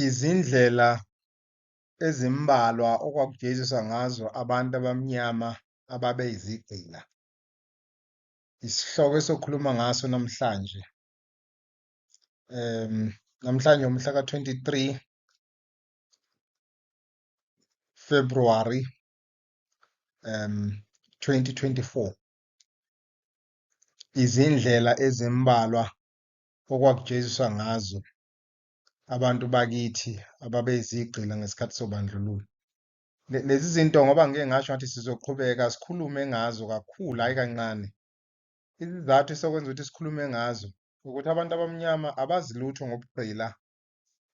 Izindlela ezimbalwa okwakujeziswa ngazo abantu abamnyama ababe yizigqila. Isihloko esokhuluma ngaso namhlanje. Namhlanje umhla ka-23 February 2024. Izindlela ezimbalwa okwakujeziswa ngazo abantu bakithi ababe yizigqila ngesikhathi sobandlululo. Lezi zinto ngoba ngike ngasho ngathi sizoqhubeka sikhulume ngazo kakhulu, hayi kancane. Isizathu sokwenza ukuthi sikhulume ngazo ukuthi abantu abamnyama abazi lutho ngobugqila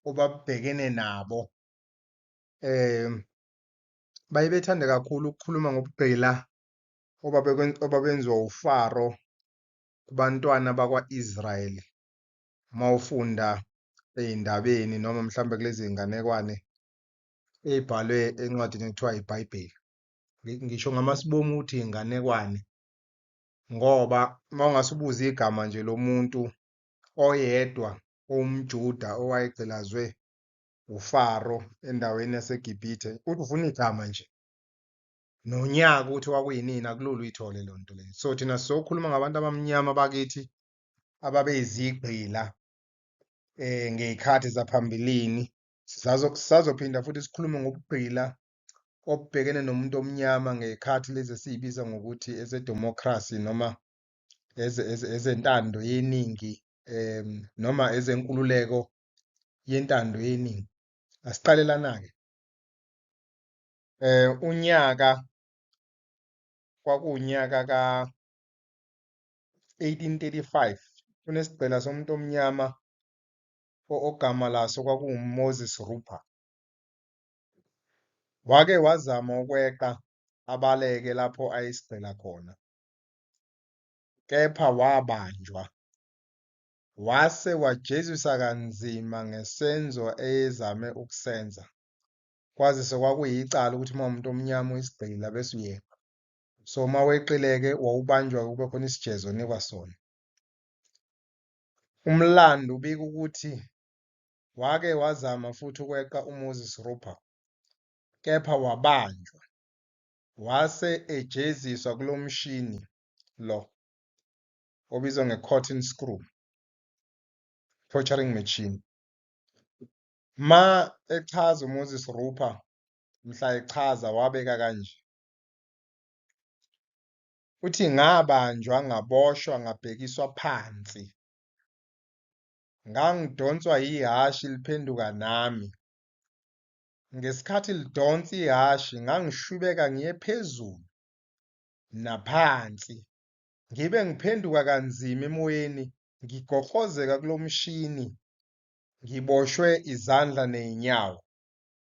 obabhekene nabo. Baye bethande kakhulu ukukhuluma ngobugqila obabenziwa uFaro kubantwana bakwa-Israyeli. Mawufunda ey'ndabeni noma mhlambe kulezi iy'nganekwane ey'bhalwe encwadini ekuthiwa iBhayibheli. Ngisho ngamasibomu ukuthi iy'nganekwane ngoba mawungase ubuze igama nje lomuntu oyedwa owumJuda owayegcilazwe uFaro endaweni yaseGibhithe, uthi ufuna igama nje nonyaka ukuthi kwakuyinini, akulula uyithole leyo nto leyo. So thina sizokhuluma ngabantu abamnyama bakithi ababe yizigqila ngey'khathi zaphambilini. Sisazophinda futhi sikhulume ngobugqila obubhekene nomuntu omnyama ngey'khathi lezi esiyibiza ngokuthi ezedimokhrasi noma ezentando yeningi, noma ezenkululeko yentando yeningi. Asiqalelana-ke. Unyaka kwakuwunyaka ka-1835. Kunesigqila somuntu omnyama ogama laso kwakuwu-Moses Rupert. Wake wazama ukweqa abaleke lapho ayesigqila khona, kepha wabanjwa. Wase wajeziswa kanzima ngesenzo eyezame ukusenza. Kwazise kwakuyicala ukuthi uma umuntu omnyama uyisigqila bese uyekwa. So uma weqile-ke wawubanjwa kube khona isijezo onikwa sona. Umlando ubika ukuthi wake wazama futhi ukweqa uMoses Rupert, kepha wabanjwa. Wase ejeziswa kulo mshini lo obizwa nge-cotton screw, torturing machine. Ma echaza uMoses Rupert, mhla echaza wabeka kanje. Uthi ngabanjwa, ngaboshwa, ngabhekiswa phansi. Ngangidonswa yihashi liphenduka nami. Ngesikhathi lidonsa ihashi ngangishwibeka ngiye phezulu naphansi. Ngibe ngiphenduka kanzima emoyeni, ngigoqozeka kulo mshini, ngiboshwe izandla ney'nyawo.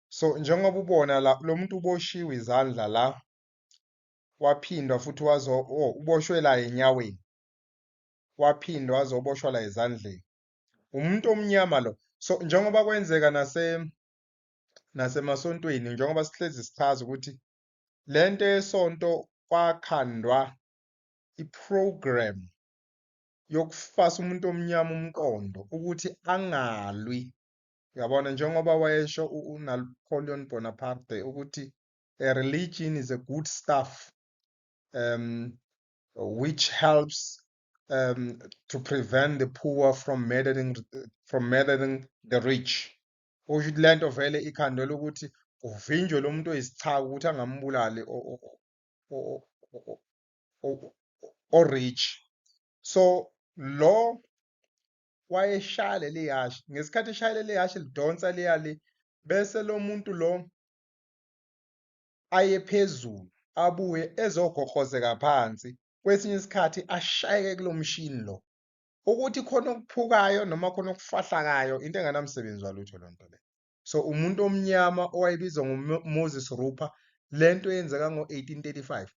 So njengoba ubona la lo muntu uboshiwe izandla la, waphindwa futhi uboshwe la enyaweni, waphindwa wazoboshwa la ezandleni. Umuntu omnyama lo. So njengoba kwenzeka nasemasontweni, njengoba sihlezi sichaza ukuthi lento yesonto kwakhandwa iprogram yokufasa umuntu omnyama umqondo ukuthi angalwi. Uyabona, njengoba wayesho uNapoleon Bonaparte ukuthi a religion is a good stuff which helps to prevent the poor from murdering the rich. Okusho ukuthi lento vele ikhandelwe ukuthi kuvinjwe lo muntu oyisichaka ukuthi angambulali o-rich. So lo wayeshaya leli hashi, ngesikhathi eshaya leli hashi lidonsa liya bese lo muntu lo aye phezulu abuye ezogoqozeka phansi, kwesinye isikhathi ashayeke kulo mshini lo, ukuthi khona okuphukayo noma khona okufahlakayo, into enganamsebenzi walutho loo nto le. So umuntu omnyama owayebizwa ngoMoses Rupert, lento yenzeka ngo-1835.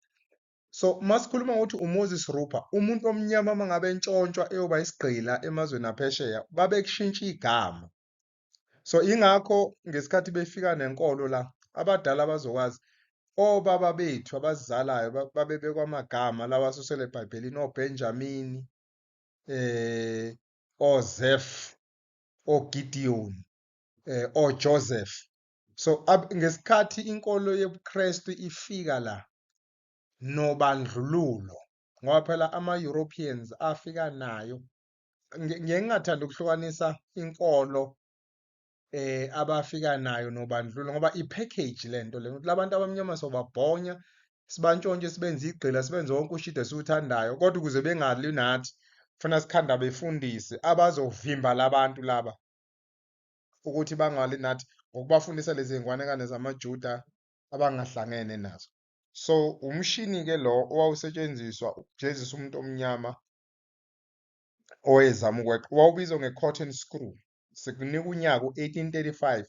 So masikhuluma ngokuthi uMoses Rupert, umuntu omnyama mangabe entshontshwa eyoba isigqila emazweni aphesheya, babekushintsha igama. So ingakho ngesikhathi befika nenkolo la, abadala bazokwazi, obaba bethu abasizalayo babebekwa amagama lawa asuselwa eBhayibhelini, oJoseph. So ngesikhathi inkolo yobuKristu ifika la nobandlululo, ngoba phela ama-Europeans afika nayo. Ngingathanda ukuhlukanisa inkolo abafika nayo nobandlululo ngoba i-package lento le ukuthi labantu abamnyama sobabhonya, sibantshontshe, sibenze igqila, sibenze wonke ushit esiwuthandayo, kodwa ukuze bengali nathi kufanele sikhanda befundise abazovimba labantu laba ukuthi bangali nathi ngokubafundisa lezi ngwanekane zamaJuda abangahlangene nazo. So umshini-ke lo owawusetshenziswa ukujezisa umuntu omnyama owayezama ukweqa wawubizwa nge-cotton screw. Sekunika unyaka u-1835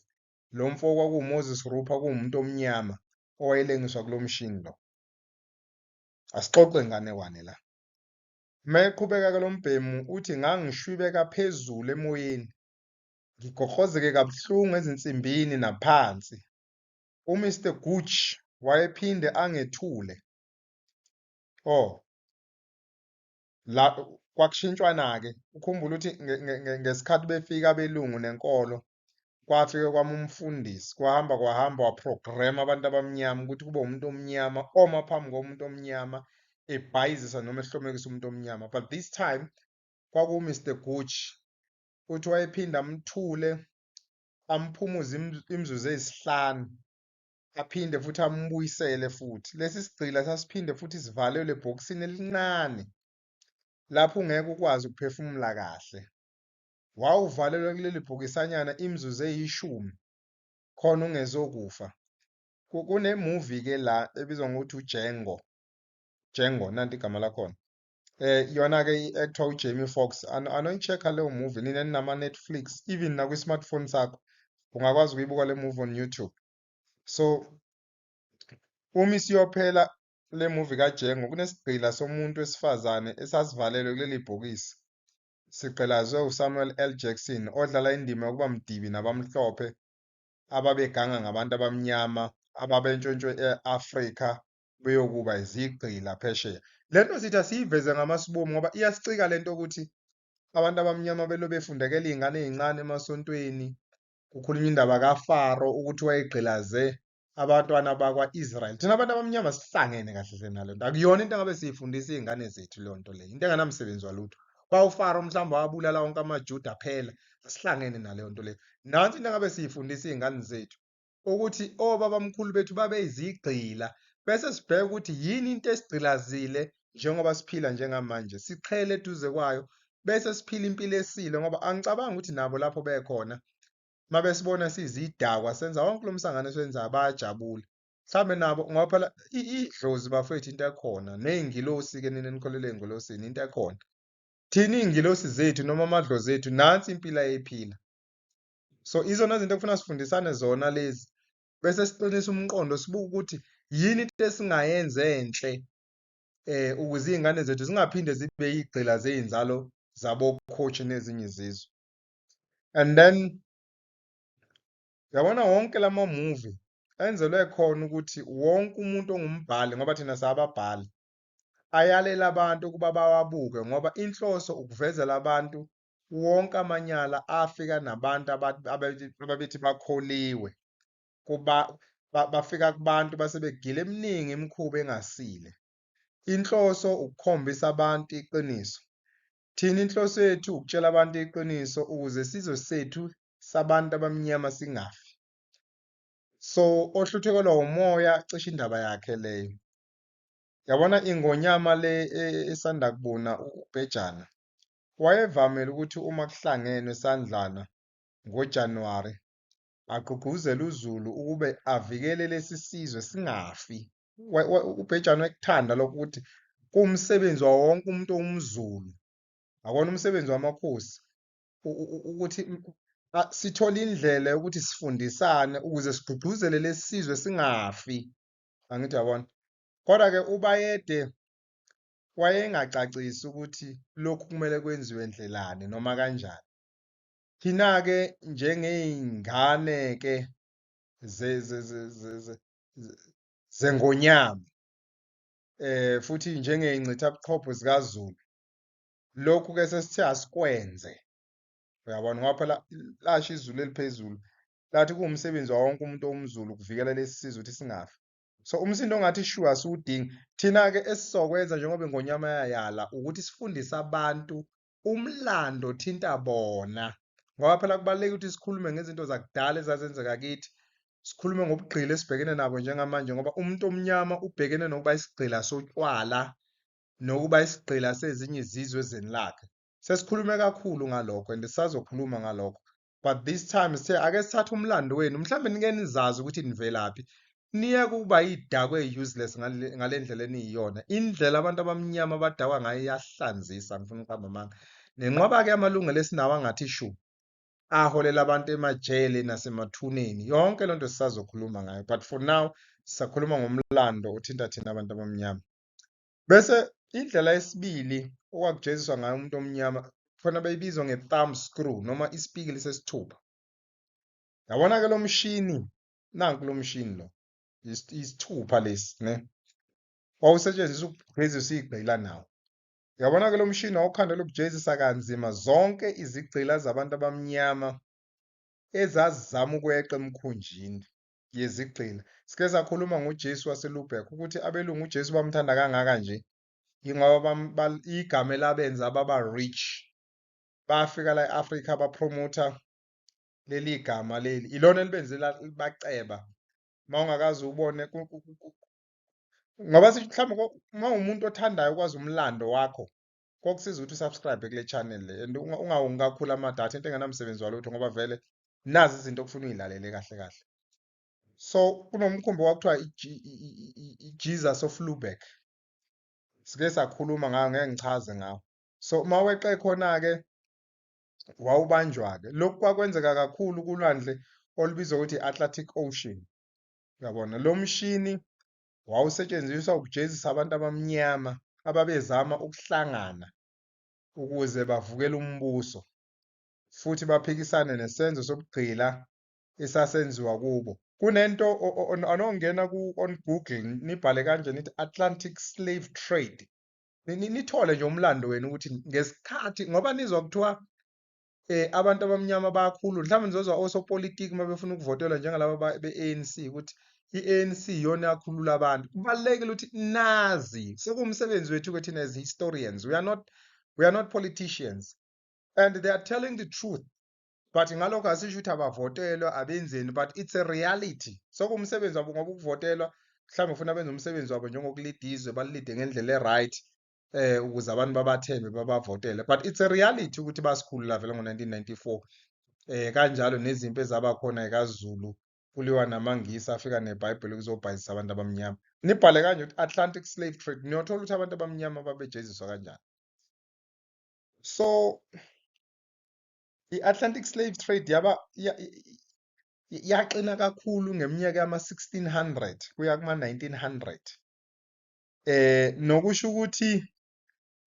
lo mfo kwakuwuMoses Rupha, kuwumuntu omnyama owayelengiswa kulo mshini lo. Asixoxe nganekwane la. Mayeqhubeka-ke lo mbhemu uthi ngangishwibeka phezulu emoyeni, ngigoqozeke kabuhlungu ezinsimbini naphansi. uMr Gooch wayephinde angethule. La kwakushintshwana-ke, ukhumbule ukuthi ngesikhathi befika abelungu nenkolo, kwafike kwama umfundisi, kwahamba waprograma abantu abamnyama ukuthi kube umuntu omnyama oma phambi komuntu omnyama ebhayizisa noma ehlomekisa umuntu omnyama. But this time kwakuMr Gooch, uthi wayephinda amthule, amphumuze imizuzu eyisihlanu, aphinde futhi ambuyisele futhi. Lesi sigcila sasiphinde futhi sivalelwe ebhokisini elincane lapho ungeke ukwazi ukuphefumula kahle. Wawuvalelwe kuleli bhokisanyana imizuzu eyishumi khona ungezokufa. Kune-movie-ke la ebizwa ngokuthi Django, nanti igama lakhona. Yona-ke i-actor uJamie Foxx. Anoyi-check-a leyo movie nina ninama-Netflix, even nakwi-smartphone sakho ungakwazi ukuyibuka le movie on YouTube. So uma isiyophela le movie kaDjango, kunesigqila somuntu wesifazane esasivalelwe kuleli bhokisi, sigqilazwe uSamuel L. Jackson, odlala indima yokuba mdibi nabamhlophe ababeganga ngabantu abamnyama ababentshontshwe e-Afrika beyokuba izigqila phesheya. Lento sithi asiyiveze ngamasibomu ngoba iyasicika lento ukuthi abantu abamnyama belo befundekela iy'ngane ey'ncane emasontweni. Kukhulunywa indaba kaFaro ukuthi wayegqilaze abantwana bakwa-Israyeli. Thina abantu abamnyama sihlangene kahle hle nalo nto. Akuyona into engabe siyifundisa iy'ngane zethu leyo nto leyo, into enganamsebenzi walutho. KwaUfaro mhlawumbe wabulala wonke amaJuda phela, asihlangene naleyo nto leyo. Nansi into engabe siyifundisa iy'ngane zethu ukuthi obabamkhulu bethu babeyizigqila, bese sibheka ukuthi yini into esigqilazile njengoba siphila njengamanje, siqhele eduze kwayo, bese siphila impilo esile, ngoba angicabangi ukuthi nabo lapho bekhona mabesibona sizidakwa senza wonke lo msangano esiwenzayo bayajabula. Mhlawumbe nabo ngoba phela idlozi bafowethu into ekhona, ney'ngilosi-ke nina enikholelwa ey'ngilosini into ekhona. Thina iy'ngilosi zethu noma amadlozi ethu nansi impilo ayephila. So izona zinto ekufuneka sifundisane zona lezi, bese siqinisa umqondo sibuke ukuthi yini into esingayenza enhle ukuze iy'ngane zethu zingaphinde zibe yigqila zey'nzalo zabokhochi nezinye izizwe. And then yabona wonke lama-movie enzelwe khona ukuthi wonke umuntu ongumbhali, ngoba thina sababhali, ayalela abantu ukuba bawabuke ngoba inhloso ukuvezela abantu wonke amanyala afika nabantu ababethi bakholiwe bafika kubantu base begila eminingi imikhuba engasile. Inhloso ukukhombisa abantu iqiniso. Thina inhloso yethu ukutshela abantu iqiniso ukuze isizwe sethu sabantu abamnyama singafi. So ohluthekelwa umoya cishe indaba yakhe leyo. Yabona ingonyama le esanda kubuna ubhejana, wayevamile ukuthi uma kuhlangenwe sandlana ngoJanuwari agqugquzele uZulu ukube avikele lesi sizwe singafi. Ubhejane wayekuthanda lokho ukuthi kuwumsebenzi wawo wonke umuntu owumZulu, akona umsebenzi wamakhosi, ukuthi sithole indlela yokuthi sifundisane ukuze sigqugquzele lesi sizwe singafi. Angithi yabona. Kodwa-ke uBayede wayengacacisi ukuthi lokhu kumele kwenziwe ndlelani noma kanjani. Thina-ke njengey'ngane-ke zengonyama, futhi njengey'ncithabuchopho zikaZulu, lokhu-ke sesithe asikwenze. Uyabona ngoba phela lasho izulu eliphezulu lathi kuwumsebenzi wawonke umuntu omZulu ukuvikela lesi sizwe ukuthi singafi. So umsindo ongathi sure asiwudingi. Thina-ke esizokwenza njengoba iNgonyama yayala ukuthi sifundise abantu umlando othinta bona. Ngoba phela kubalulekile ukuthi sikhulume ngezinto zakudala ezazenzeka kithi. Sikhulume ngobugqila esibhekene nabo njengamanje ngoba umuntu omnyama ubhekene nokuba isigqila sotshwala nokuba isigqila sezinye izizwe ezweni lakhe. Sesikhulume kakhulu ngalokho and sisazokhuluma ngalokho. But this time sithe ake sithathe umlando wenu mhlawumbe nike nizazi ukuthi nivelaphi. Niye kuba idakwe useless ngale ndlela eniyiyona. Indlela abantu abamnyama abadakwa ngayo iyahlanzisa ngifuna ukuhamba amanga. Nenqwaba ke amalungelo esinawo angathi shu. Aholela abantu emajele nasemathuneni. Yonke lento sisazokhuluma ngayo. But for now sisakhuluma ngomlando othinta thina abantu abamnyama. Bese indlela yesibili okwakujeziswa ngayo umuntu omnyama khona beyibizwa nge-thumb screw noma isipikili sesithupha. Yabona ke lo mshini, nanku lo mshini lo. Isithupha lesi, ne? Wawusetshenziswa ukugezisa igqila nawo. Yabona ke lo mshini wawukhandela ukujezisa kanzima zonke izigqila zabantu abamnyama ezazizama ukweqa emkhunjini yezigqila. Sike sakhuluma ngoJesu waseLubeck ukuthi abelungu uJesu bamthanda kangaka nje. Ingoba igama elabenza baba rich. Bafika la eAfrika bapromota leli gama leli. Ilona elibenzela baceba. Mawungakazi ubone ngoba sithi mhlawumbe uma umuntu othandayo ukwazi umlando wakho kokusiza ukuthi usubscribe kule channel le and ungawongi kakhulu amadatha into engenamsebenzi walutho ngoba vele nazi izinto okufuna uyilalele kahle kahle. So kunomkhumbi wakuthiwa Jesus of Lubeck. Sike sakhuluma ngayo ngeke ngichaze ngawo. So maweqe khona ke wawubanjwa ke. Lokhu kwakwenzeka kakhulu kulwandle olubizwa ukuthi Atlantic Ocean. Uyabona lo mshini wawusetshenziswa ukujezisa abantu abamnyama ababezama ukuhlangana ukuze bavukele umbuso futhi baphikisane nesenzo sobugqila esasenziwa kubo. Kunento anongena on Google nibhale kanje nithi Atlantic slave trade. Nithole nje umlando wenu ukuthi ngesikhathi ngoba nizwa kuthiwa abantu abamnyama bayakhulu mhlawumbe nizozwa osopolitiki mabefuna ukuvotelwa njengalabo be-ANC ukuthi i-ANC iyona yakhulula abantu. Kubalulekile ukuthi nazi sekuwumsebenzi wethu thina as historians. We are not politicians and they are telling the truth. But ngalokho asisho ukuthi abavotelwa abenzeni but it's a reality. Sokuwumsebenzi wabo ngoba ukuvotelwa mhlawumbe ufuna benze umsebenzi wabo njengokulida izwe balide ngendlela e-right ukuze abantu babathembe babavotele. But it's a reality ukuthi basikhulula vele ngo-1994. Kanjalo nezimpi ezabakhona ekaZulu kuliwa namangisi afika neBhayibheli ukuzobhayisisa abantu abamnyama. Nibhale kanje ukuthi Atlantic slave trade niyothola ukuthi abantu abamnyama babejeziswa kanjani. So i-Atlantic slave trade yaqina kakhulu ngeminyaka yama-1600 kuya kuma-1900. Nokusho ukuthi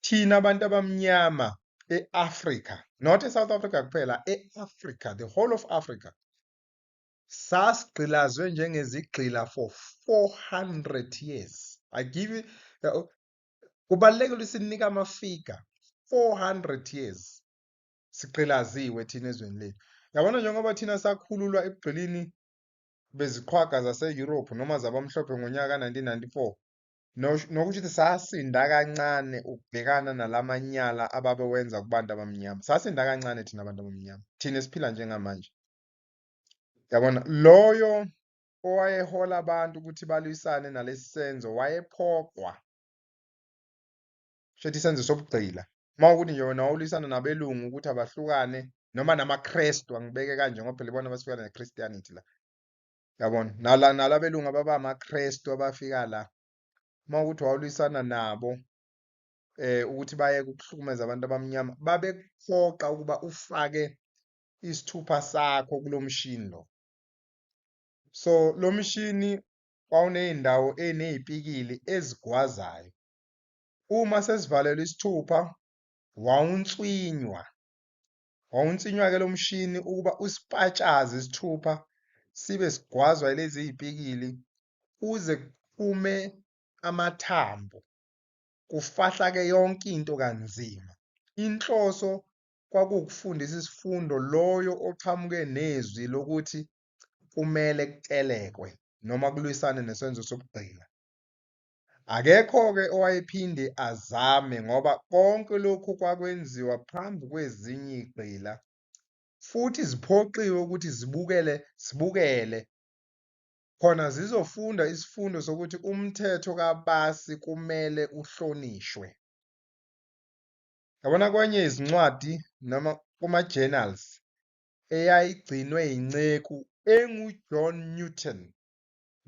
thina abantu abamnyama e-Africa, not eSouth Africa kuphela, e-Africa, the whole of Africa, sasigqilazwe njengezigqila for 400 years. I give you, kubalulekile ukuthi sinika amafiga, 400 years. Sigqilaziwe thina ezweni lethu. Yabona njengoba thina sakhululwa ebugqilini beziqhwaga zase-Europe noma zabamhlophe ngonyaka ka-1994, nokuthi sasinda kancane ukubhekana nalamanyala ababewenza kubantu abamnyama. Sasinda kancane thina abantu abamnyama. Thina esiphila njengamanje. Yabona loyo owayehola abantu ukuthi balwisane nalesi senzo wayephoqwa. Shethi isenzo sobugqila. Mawukuthi nje wena wawulisana nabelungu ukuthi abahlukane noma namaKrestu angibeke kanje ngoba phela ibona abasifika neChristianity la. Yabona nalabelungu ababa amaKrestu abafika la. Mawukuthi wawulisana nabo ukuthi baye ukuhlukumeza abantu abamnyama babekuphoqa ukuba ufake isithupha sakho kulo mshini lo. So lo mshini wawuneyindawo enezipikili ezigwazayo. Uma sesivalelwe isithupha wawunswinywa ke lo mshini ukuba usipatshaze isithupha sibe sigwazwa lezi zipikili uze kuphume amathambo kufahla ke yonke into kanzima. Inhloso kwakukufundisa isifundo loyo oqhamuke nezwi lokuthi kumele kutelekwe noma kulwisane nesenzo sokugqila. Akekho-ke owayephinde azame ngoba konke lokhu kwakwenziwa phambi kwezinye igqila futhi ziphoqiwe ukuthi zibukele khona zizofunda isifundo sokuthi umthetho kabasi kumele uhlonishwe. Yabona kwenye izincwadi noma kuma-journals eyayigcinwe inceku enguJohn Newton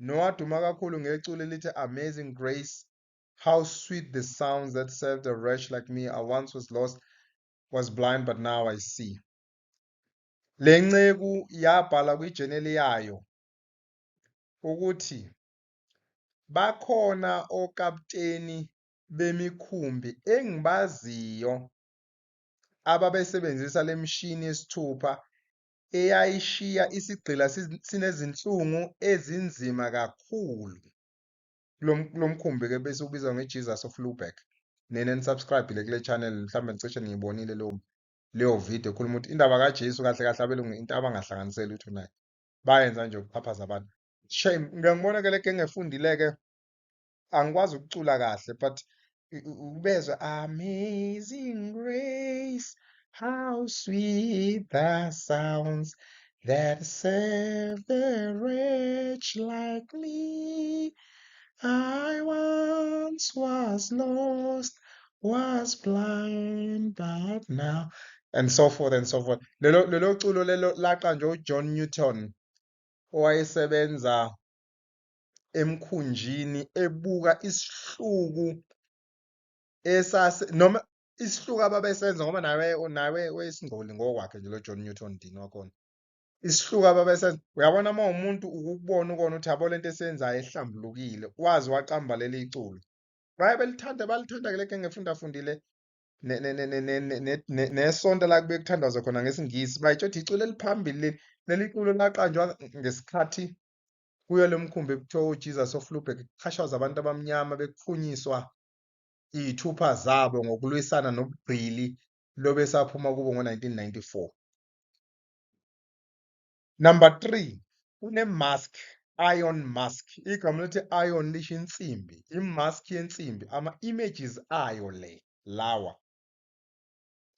nowaduma kakhulu ngeculo elithi Amazing Grace, how sweet the sounds that saved a wretch like me. I once was lost, was blind, but now I see. Le nceku yabhala kwijeneli yayo ukuthi bakhona okapteni bemikhumbi engibaziyo ababesebenzisa le mishini yesithupha eyayishiya isigqila sinezinhlungu ezinzima kakhulu. Lo mkhumbi-ke bese ubizwa ngeJesus of Lubeck. Nisubscribe-ile kule channel, mhlawumbe ngicishe ngiyibonile leyo video ekhuluma ukuthi indaba kaJesu kahle kahle abelungu into abangahlanganiseli lutho nayo. Bayenza nje ukuphaphaza abantu. Shame, ngiyangibona-ke le engefundile-ke angikwazi ukucula kahle but ubezwe Amazing Grace, how sweet the sounds that saved a wretch like me. I once was lost, was blind, but now, and so forth and so forth. Lelo culo lelo laqanjwa uJohn Newton owayesebenza emkhunjini ebuka isihluku noma isihluku ababesenza ngoba nawe wesingoli ngokwakhe nje lo John Newton Dean wakhona. Isihluku ababesenza, uyabona uma umuntu ukubona ukona ukuthi yabo lento esenzayo ehlambulukile, wazi waqamba leli iculo. Balithanda ke leke ngefundile nesonto la kube kuthandazwa khona ngesingisi. Bayitsho iculo eliphambili leli culo laqanjwa ngesikhathi kuyo lo mkhumbi ekuthiwa uJesus of Lubeck kuqhashazwa abantu abamnyama bekuphunyiswa iy'thupha zabo ngokulwisana nobugqili lobesaphuma kubo ngo-1994. Number 3, kune-mask, iron mask. Igama lithi iron lisho insimbi, i-mask yensimbi, ama-images ayo lawa.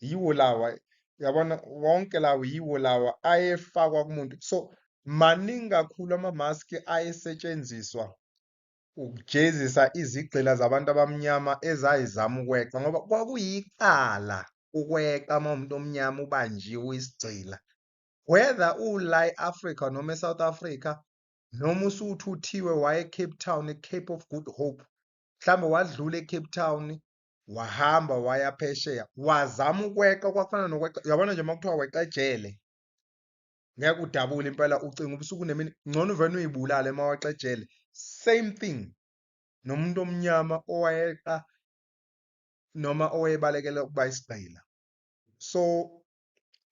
Yiwo lawa, yabona wonke lawo yiwo lawa ayefakwa kumuntu. So maningi kakhulu ama-mask ayesetshenziswa ukujezisa izigqila zabantu abamnyama ezayizama ukweqa ngoba kwakuyicala ukweqa uma umuntu omnyama ubanjiwe uyisigqila. Whether ula e-Africa noma e-South Africa noma usuthuthiwe waye eCape Town, eCape of Good Hope, mhlawumbe wadlula eCape Town wahamba waya phesheya wazama ukweqa kwafana nokweqa. Yabona nje uma kuthiwa weqa ejele ngeke udabule impela ucinga ubusuku nemini ngcono uvele uyibulale uma weqa ejele. Same thing nomuntu omnyama owayeqa noma owayebalekela ukuba isigqila. So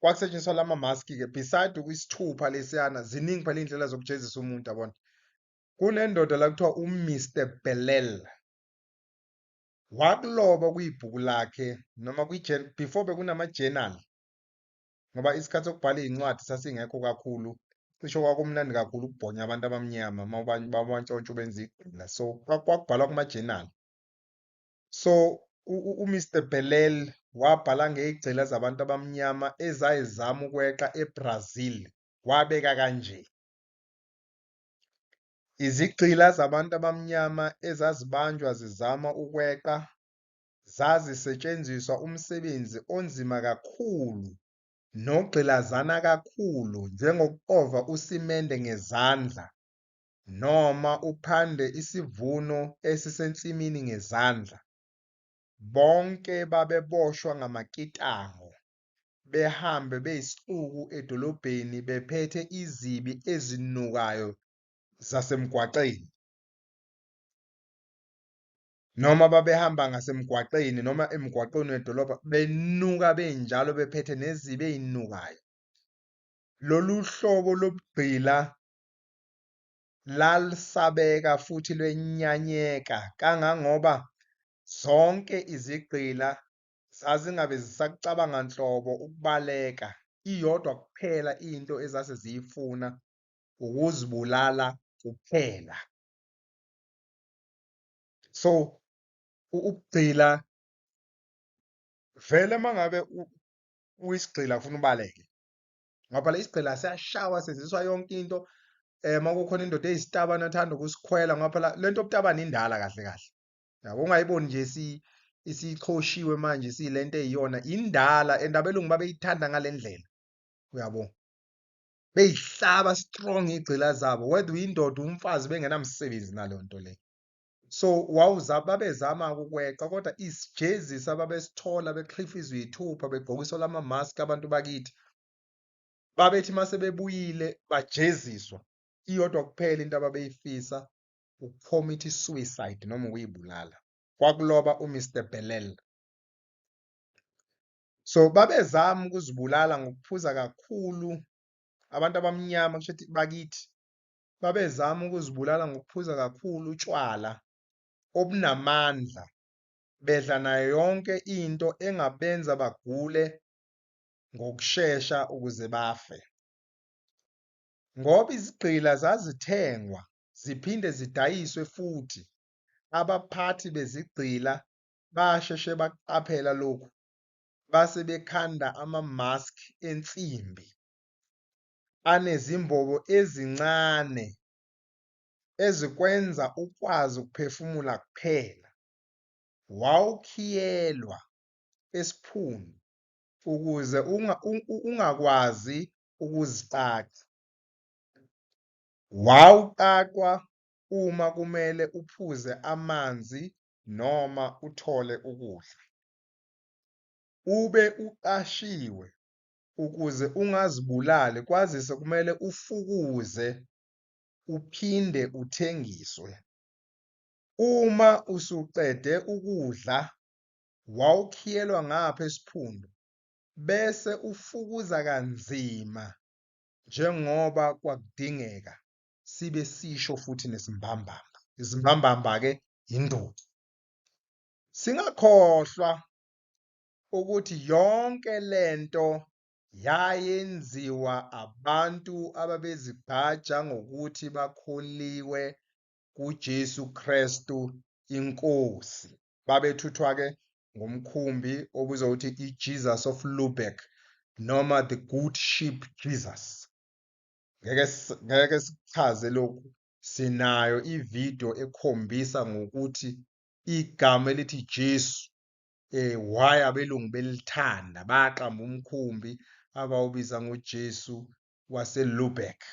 kwakusetshenziswa lama maski-ke beside ukwisithupha lesiyana ziningi phela iy'ndlela zokujezisa umuntu yabona. Kunendoda la kuthiwa uMr Bellel wakuloba kwibhuku lakhe noma before bekunama-journal ngoba isikhathi sokubhala iy'ncwadi sasingekho kakhulu, cishe kwakumnandi kakhulu ukubhonya abantu abamnyama uma bantshontsha benza igqila. So kwakubhalwa kuma-journal. So uMr Bellel wabhala ngey'gcila zabantu abamnyama ezayizama ukweqa eBrazil, wabeka kanje. Izigqila zabantu abamnyama ezazibanjwa zizama ukweqa zazisetshenziswa umsebenzi onzima kakhulu nogqilazana kakhulu njengokova usimende ngezandla noma uphande isivuno esisensimini ngezandla. Bonke babeboshwa ngamaketango behambe beyisixuku edolobheni bephethe izibi ezinukayo zasemgwaqeni, noma babehamba ngasemgwaqeni noma emgwaqeni wedolobha benuka benjalo bephethe nezibi ezinukayo. Lolu hlobo lobugqila lalisabeka futhi lwenyanyeka kangangoba zonke izigqila zazingabe zisakucabanga nhlobo ukubaleka. Iyodwa kuphela into ezase ziyifuna ukuzibulala kuphela. So ukugxila vele mangabe uyisigxila ufuna ubaleke, ngoba phela isigxila siyashawa senziswa yonke into. Uma kukhona indoda eyisitabane ethanda ukusikhwela, ngoba phela lento yobutabane indala kahle kahle, yabo. Ungayiboni nje isixhoshiwe manje isiyilento eyiyona, indala, and abelungu babeyithanda ngale ndlela, uyabo. Beyihlaba strong igxila zabo, whether uyindoda umfazi bengenamsebenzi naleyo nto leyo. So babezama-ke ukweqa, kodwa isijezisi ababesithola beXhifizwe izithupha begqokiswa lama-mask abantu bakithi, babethi mase bebuyile bajeziswa, iyodwa kuphela into ababeyifisa ukucommit i-suicide noma ukuyibulala. Kwakuloba uMr Belela. So babezama ukuzibulala ngokuphuza kakhulu, abantu abamnyama kushuthi bakithi babezama ukuzibulala ngokuphuza kakhulu utshwala obunamandla, bedla nayo yonke into engabenza bagule ngokushesha ukuze bafe. Ngoba izigqila zazithengwa ziphinde zidayiswe futhi, abaphathi bezigqila basheshe baqaphela lokhu, base bekhanda ama-mask ensimbi anezimbobo ezincane ezikwenza ukwazi ukuphefumula kuphela. Wawukhiyelwa esiphunu ukuze ungakwazi ukuziqaqa. Wawuqaqwa uma kumele uphuze amanzi noma uthole ukudla. Ube uqashiwe ukuze ungazibulali, kwazise kumele ufukuze uphinde uthengiswe. Uma usuqede ukudla, wawukhiyelwa ngapha esiphundu bese ufukuza kanzima njengoba kwakudingeka sibe sisho futhi nesimbambamba. Izimbambamba-ke induku. Singakhohlwa ukuthi yonke lento yayenziwa abantu ababezigqaja ngokuthi bakholiwe kuJesu Kristu inkosi. Babethuthwa-ke ngomkhumbi obizwa ukuthi i-Jesus of Lubeck noma the Good Sheep Jesus. Ngeke sichaze lokhu, sinayo ividiyo ekhombisa ngokuthi igama elithi Jesu why abelungu belithanda, baqamba umkhumbi abawubiza ngoJesu waseLubeck.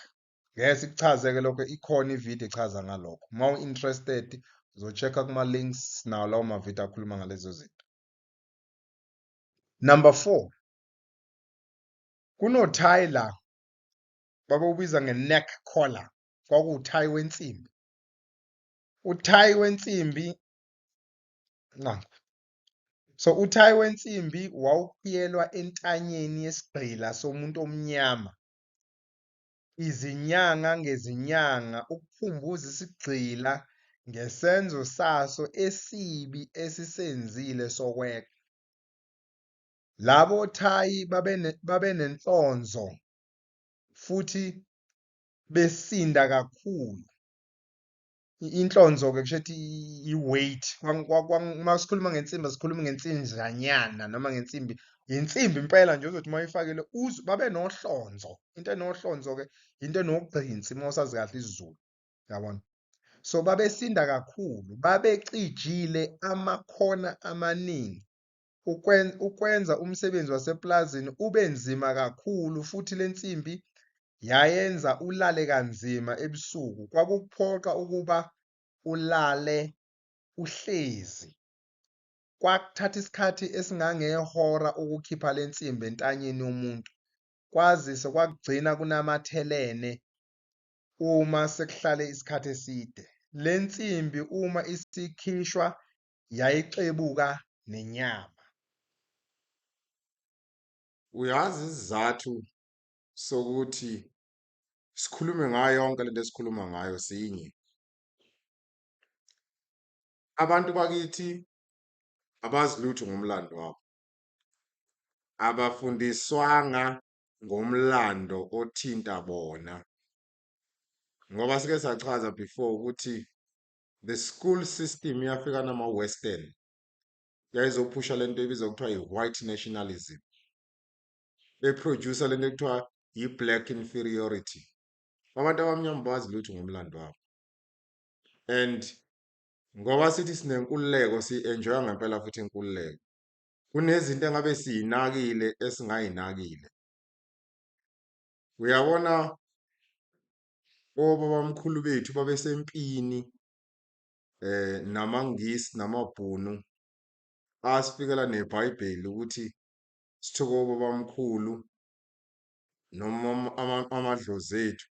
Ngeke sikuchaze-ke lokho, ikhona ividiyo echaza ngalokho. Uma u-interested uzo-check-a kuma-links, nawo lawo mavidiyo akhuluma ngalezo zinto. Number 4, kuno-tie la babawubiza nge-neck collar, kwakuwu-tie wensimbi. U-tie wensimbi so u-tie wensimbi wawukhiyelwa entanyeni yesigqila somuntu omnyama izinyanga ngezinyanga, ukukhumbuza isigqila ngesenzo saso esibi esisenzile sokweqa. Labo thayi babenenhlonzo futhi besinda kakhulu. Inhlonzo-ke kushuthi i-weight. Uma sikhuluma ngensimbi asikhulumi ngensinjanyana noma ngensimbi, insimbi impela nje ozothi uma uyifakile babe nohlonzo. Into enohlonzo-ke into enogqinsi uma usazi kahle isiZulu, yabona. So babesinda kakhulu, babecijile amakhona amaningi, ukwenza umsebenzi waseplazini ube nzima kakhulu, futhi le nsimbi yayenza ulale kanzima ebusuku. Kwakuphoqa ukuba ulale uhlezi. Kwakuthatha isikhathi esingangehora ukukhipha le nsimbi entanyeni yomuntu, kwazise kwakugcina kunamathelene uma sekuhlale isikhathi eside. Le nsimbi uma isikhishwa yayixebuka nenyama. Uyazi isizathu sokuthi sikhulume ngayo yonke lento esikhuluma ngayo sinye. Abantu bakithi abazi lutho ngomlando wabo, abafundiswanga ngomlando othinta bona. ngoba sike sachaza before ukuthi the school system yafika nama-western yayizophusha lento ebizwa kuthiwa i-white nationalism, eproducer lento ekuthiwa yi-black inferiority. Abantu abamnyama bazi lutho ngomlando wabo, and ngoba sithi sinenkululeko, si-enjoya ngempela futhi inkululeko, kunezinto engabe siyinakile esingayinakile. Uyabona obabamkhulu bethu babesempini namangisi namabhunu asifikela neBhayibheli ukuthi sithoke obabamkhulu noma amadlozi ethu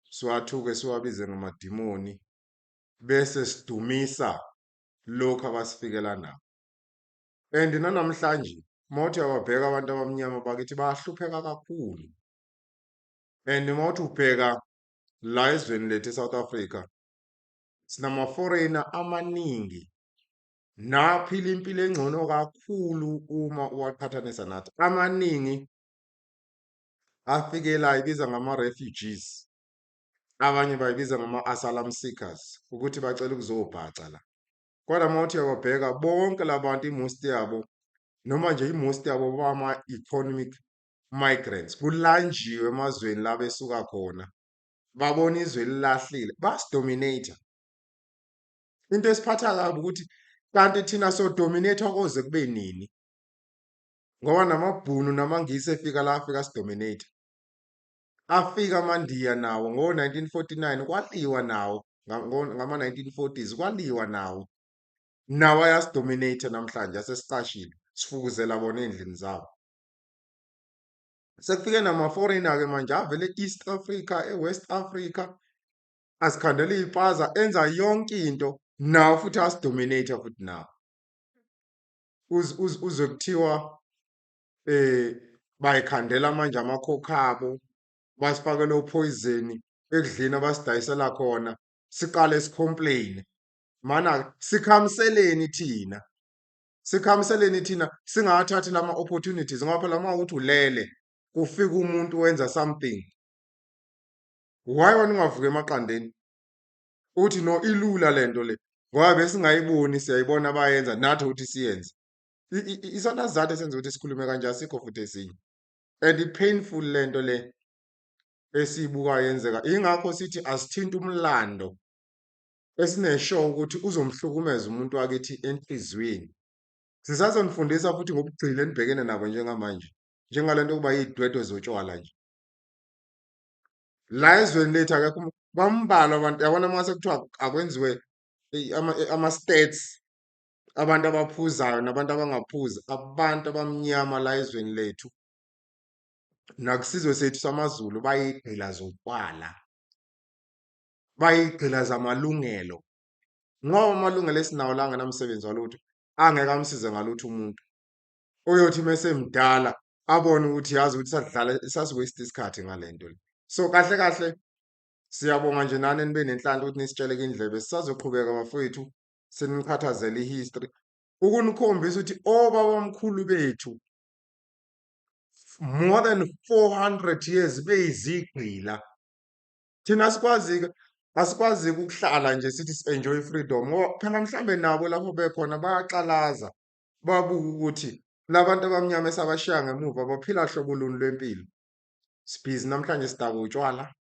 siwathuke siwabize ngamadimoni bese sidumisa lokhu abasifikela nako. And nanamhlanje mawuthi uyababheka abantu abamnyama bakithi bayahlupheka kakhulu, and mawuthi ubheka la ezweni lethu eSouth Africa sinama-foreigner amaningi naphila impilo engcono kakhulu uma uwaqhathanisa nathi. Amaningi afikelayo ibiza ngama-refugees, abanye bayibiza ngama-asylum seekers ukuthi bacela ukuzobhaca la. Kodwa mawuthi uyababheka bonke labantu i-most yabo noma nje i-most yabo bama-economic migrants, kulanjiwe emazweni la besuka khona, babona izwe lilahlile, basidominate. Into esiphatha kabi ukuthi kanti thina so-dominate koze kube nini, ngoba namabhunu namangisi efika la afika asidominate. Afika amandiya nawo ngo-1949 kwaliwa nawo, ngama-1940s kwaliwa nawo, nawo ayasidominate namhlanje, asesicashile sifukuzela bona ey'ndlini zabo. Sekufike nama-foreigner-ke manje avele e-East Africa, e-West Africa, azikhandela iy'paza, enza yonke into, nawo futhi ayasidominate futhi nawo. Uzwe kuthiwa bayikhandela manje amakhokho abo, basifakele uphoyizeni ekudleni abasidayisela khona, siqale sicomplain. Mana sikhamiseleni thina, sikhamiseleni thina singawathathi lama-opportunities, ngoba phela uma ukuthi ulele kufika umuntu wenza something, why wena ungavuka emaqandeni uthi no ilula lento le, ngoba besingayiboni siyayibona bayenza nathi ukuthi siyenze. Isona sizathu esenza ukuthi sikhulume kanje, asikho futhi esinye. And i-painful lento le esiyibukayo yenzeka, ingakho sithi asithinta umlando esineshow ukuthi uzomhlukumeza umuntu wakithi enhliziyweni. Sisazonifundisa futhi ngobugcila enibhekene nabo njengamanje, njengalento yokuba yidwedwe zotshwala nje. La ezweni lethu akekho bambalwa abantu, yabona uma sekuthiwa akwenziwe ama-stats, abantu abaphuzayo nabantu abangaphuzi, abantu abamnyama la ezweni lethu nakusizwe sethu samaZulu bayigqila zotshwala, bayigqila zamalungelo, ngoba amalungelo esinawo la angenamsebenzi walutho, angeke amsize ngalutho umuntu uyothi mesemdala abone ukuthi yazi ukuthi sasi-waste isikhathi ngalento le. So kahle kahle siyabonga nje nani nibe nenhlanhla ukuthi nisitsheleke indlebe, sisazoqhubeka bafowethu senichathazela i-history ukunikhombisa ukuthi obabamkhulu bethu more than 400 years beyizigqila. Thina asikwazi ukuhlala nje sithi si-enjoy freedom, ngoba phela mhlambe nabo lapho bekhona bayaqalaza babuke ukuthi labantu abamnyama esabashiya ngemuva baphila hlobo luni lwempilo. Sibhizi namhlanje sidaka utshwala,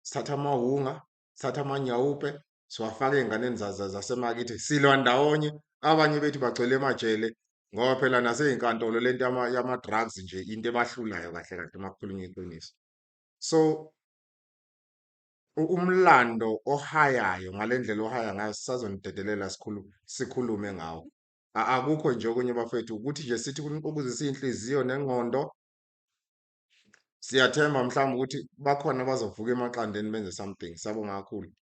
sithatha amahunga, sithatha amanyawupe, siwafaka ey'nganeni zasemakithi, silwa ndawonye. Abanye bethu bagcwele emajele ngoba phela nasey'nkantolo lento yama-drugs nje into ebahlulayo kahle kahle uma kukhulunywa iqiniso. So umlando ohayayo ngale ndlela ohaya ngayo sisazonidedelela sikhulume ngawo. Akukho nje okunye bafethu ukuthi nje sithi ukuzisa iy'nhliziyo nengqondo. Siyathemba mhlawumbe ukuthi bakhona bazovuka emaqandeni benze something. Siyabonga kakhulu.